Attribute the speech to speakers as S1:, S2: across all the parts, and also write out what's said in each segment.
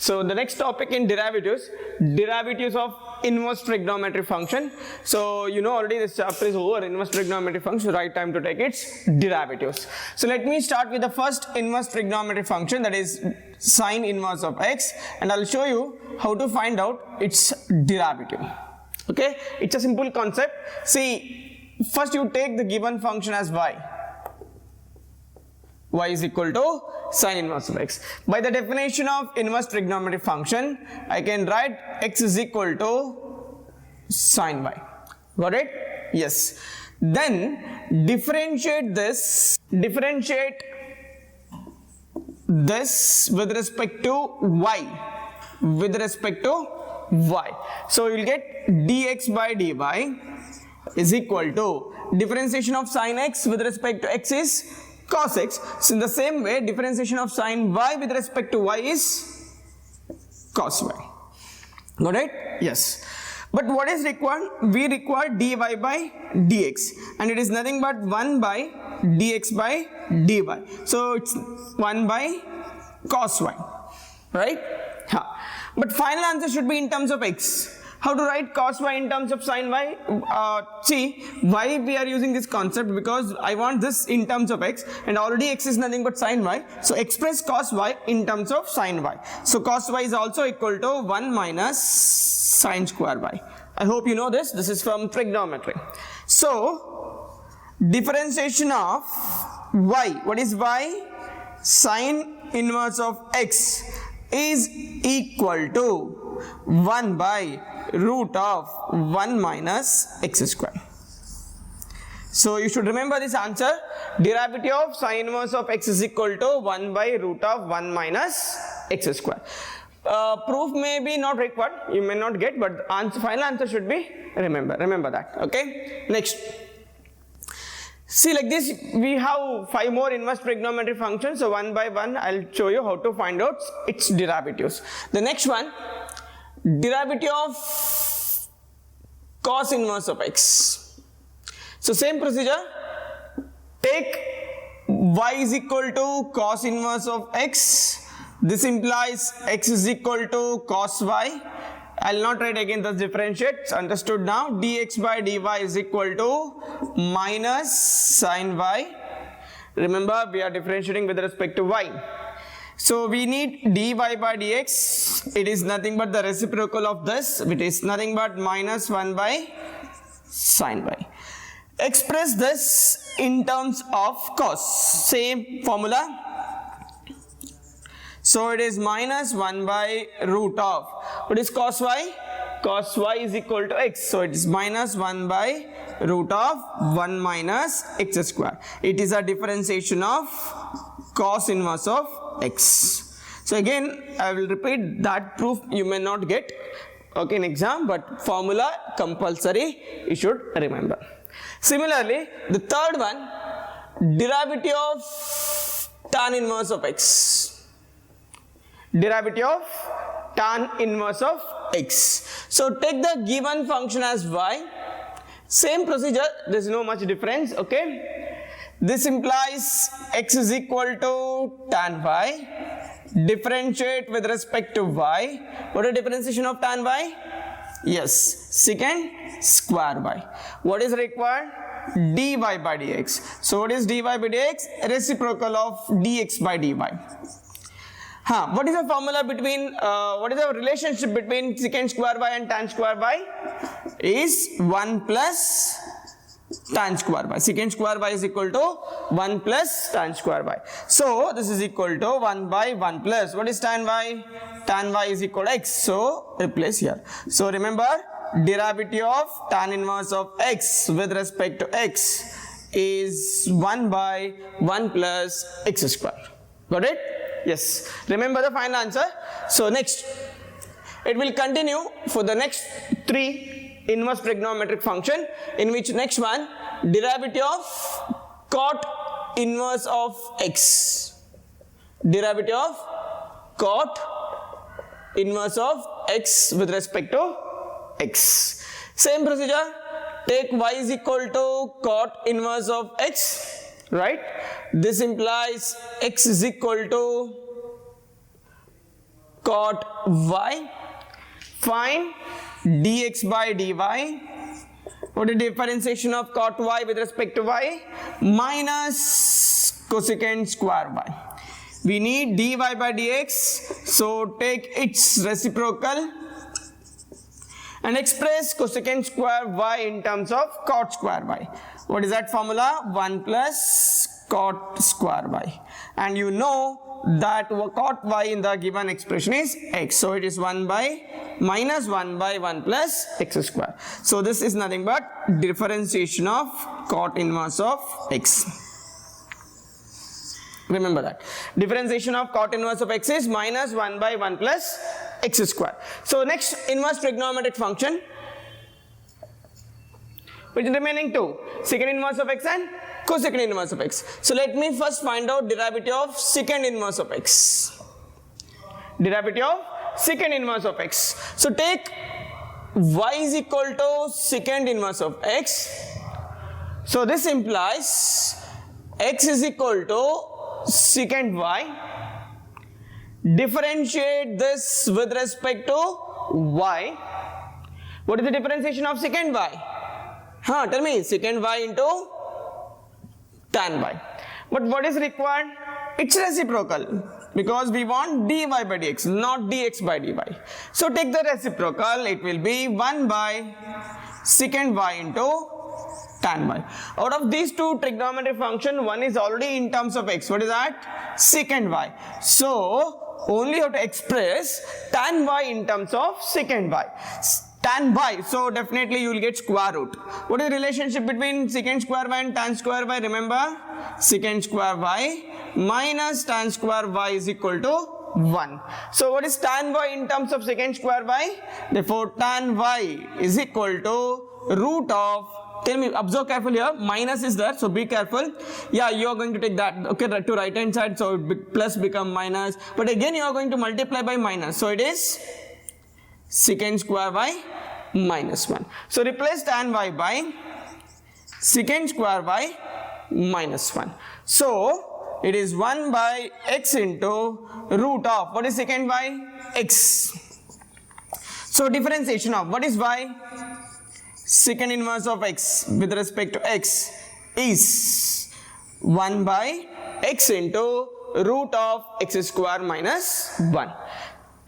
S1: So the next topic in derivatives of inverse trigonometric function. So you know already this chapter is over, inverse trigonometric function, right time to take its derivatives. So let me start with the first inverse trigonometric function, that is sine inverse of x, and I'll show you how to find out its derivative. Okay, it's a simple concept. See, first you take the given function as y is equal to sine inverse of x. By the definition of inverse trigonometric function, I can write x is equal to sine y. Got it? Yes. Then differentiate this with respect to y. So you will get dx by dy is equal to differentiation of sine x with respect to x is cos x. So in the same way, differentiation of sine y with respect to y is cos y. Got it? Yes. But what is required? We require dy by dx, and it is nothing but 1 by dx by dy. So it's 1 by cos y, right? But final answer should be in terms of x. How to write cos y in terms of sine y? See, why we are using this concept? Because I want this in terms of x, and already x is nothing but sine y. So express cos y in terms of sine y. So cos y is also equal to 1 minus sine square y. I hope you know this. This is from trigonometry. So differentiation of y. What is y? Sine inverse of x is equal to 1 by root of 1 minus x square. So you should remember this answer. Derivative of sine inverse of x is equal to 1 by root of 1 minus x square. Proof may be not required, you may not get, but final answer should be remember that. Okay, next. See, like this we have 5 more inverse trigonometric functions, so one by one I'll show you how to find out its derivatives. The next one, derivative of cos inverse of x. So same procedure, take y is equal to cos inverse of x. This implies x is equal to cos y. I'll not write again, thus differentiate, it's understood now. Dx by dy is equal to minus sine y. Remember, we are differentiating with respect to y. So we need dy by dx, it is nothing but the reciprocal of this, it is nothing but minus 1 by sine y. Express this in terms of cos, same formula. So it is minus 1 by root of, what is cos y? Cos y is equal to x, so it is minus 1 by root of 1 minus x square. It is a differentiation of cos inverse of x. So again I will repeat that proof you may not get in exam, but formula compulsory you should remember. Similarly, the third one, derivative of tan inverse of x. Derivative of tan inverse of x. So take the given function as y. Same procedure, there is no much difference. Okay, this implies x is equal to tan y. Differentiate with respect to y. What is differentiation of tan y? Yes, secant square y. What is required? Dy by dx. So what is dy by dx? Reciprocal of dx by dy. What is the formula between, what is the relationship between secant square y and tan square y? Is 1 plus tan square y. Secant square y is equal to 1 plus tan square y. So this is equal to 1 by 1 plus, what is tan y? Tan y is equal to x, so replace here. So remember, derivative of tan inverse of x with respect to x is 1 by 1 plus x square. Got it? Yes. Remember the final answer. So next, it will continue for the next 3 inverse trigonometric function, in which next one, derivative of cot inverse of x. Derivative of cot inverse of x with respect to x. Same procedure, take y is equal to cot inverse of x. Right? This implies x is equal to cot y. Find dx by dy. What is the differentiation of cot y with respect to y? Minus cosecant square y. We need dy by dx, so take its reciprocal and express cosecant square y in terms of cot square y. What is that formula? 1 plus cot square y. And you know that cot y in the given expression is x. So it is 1 by minus 1 by 1 plus x square. So this is nothing but differentiation of cot inverse of x. Remember that. Differentiation of cot inverse of x is minus 1 by 1 plus x square. So next, inverse trigonometric function, which is remaining two, secant inverse of x and cosecant inverse of x. So let me first find out derivative of secant inverse of x. Derivative of secant inverse of x. So take y is equal to secant inverse of x. So this implies x is equal to secant y. Differentiate this with respect to y. What is the differentiation of secant y? Tell me, secant y into tan y. But what is required? It's reciprocal, because we want dy by dx, not dx by dy. So take the reciprocal, it will be 1 by secant y into tan y. Out of these two trigonometric function, one is already in terms of x. What is that? Secant y. So only you have to express tan y in terms of secant y. Tan y, so definitely you will get square root. What is the relationship between secant square y and tan square y? Remember, secant square y minus tan square y is equal to 1. So what is tan y in terms of secant square y? Therefore tan y is equal to root of, tell me, observe carefully here, minus is there, so be careful. Yeah, you are going to take that, okay, to right hand side, so plus become minus, but again you are going to multiply by minus, so it is secant square y minus 1. So replace tan y by secant square y minus 1. So it is 1 by x into root of, what is secant y? X. So differentiation of, what is y? Secant inverse of x with respect to x is 1 by x into root of x square minus 1.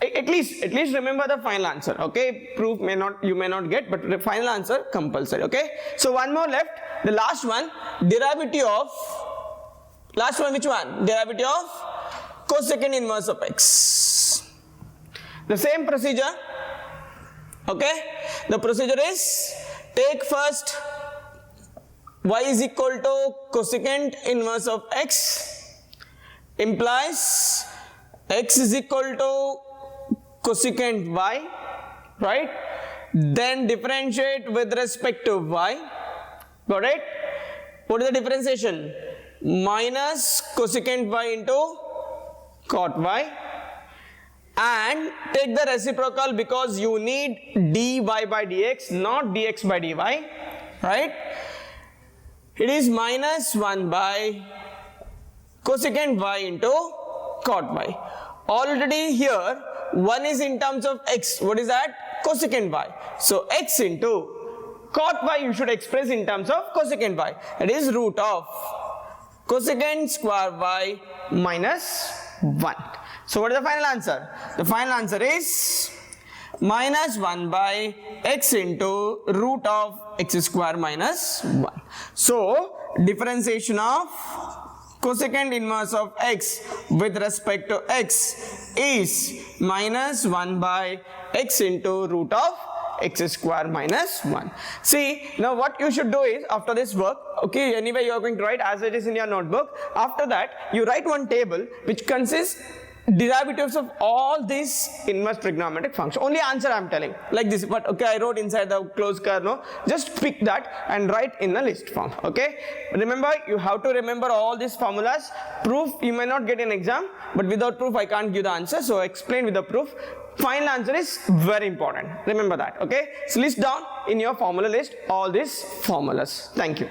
S1: At least remember the final answer, okay? Proof you may not get, but the final answer compulsory, okay? So one more left, the last one, derivative of, last one which one? Derivative of cosecant inverse of x. The same procedure, okay? The procedure is, take first y is equal to cosecant inverse of x, implies x is equal to cosecant y, right? Then differentiate with respect to y. Got it? What is the differentiation? Minus cosecant y into cot y. And take the reciprocal, because you need dy by dx, not dx by dy, right? It is minus 1 by cosecant y into cot y. Already here, 1 is in terms of x. What is that? Cosecant y. So x into cot y you should express in terms of cosecant y. That is root of cosecant square y minus 1. So what is the final answer? The final answer is minus 1 by x into root of x square minus 1. So differentiation of cosecant inverse of x with respect to x is minus 1 by x into root of x square minus 1. See, now what you should do is, after this work, okay, anyway you are going to write as it is in your notebook. After that, you write one table which consists derivatives of all these inverse trigonometric functions. Only answer I am telling, like this, but okay, I wrote inside the closed kernel. Just pick that and write in the list form, okay? Remember, you have to remember all these formulas. Proof you may not get in exam, but without proof I can't give the answer, so explain with the proof. Final answer is very important, remember that, okay? So list down in your formula list all these formulas. Thank you.